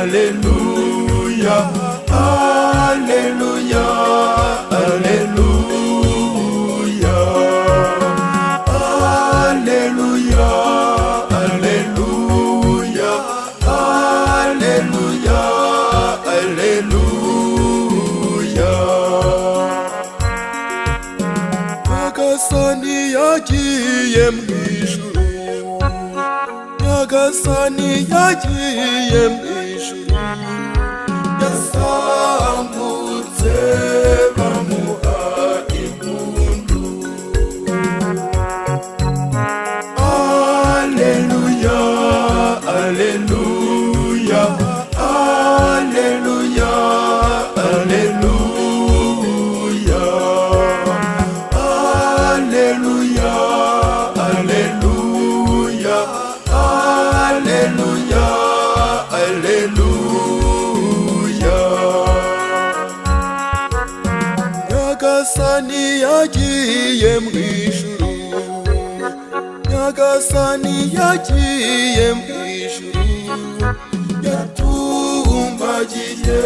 Alléluia, Alléluia, Alléluia, Alléluia, Alléluia, Alléluia, Alléluia. Nyagasani yagiye mw'ijuru, Nyagasani yagiye mw'ijuru, yazamutse bamuha impundu. Alleluia, Alleluia, Alleluia, Alleluia, Alleluia, Alleluia, Alleluia, Alleluia. Nyagasani yagiye mw'ijuru, Nyagasani yagiye mw'ijuru, yatumbagiye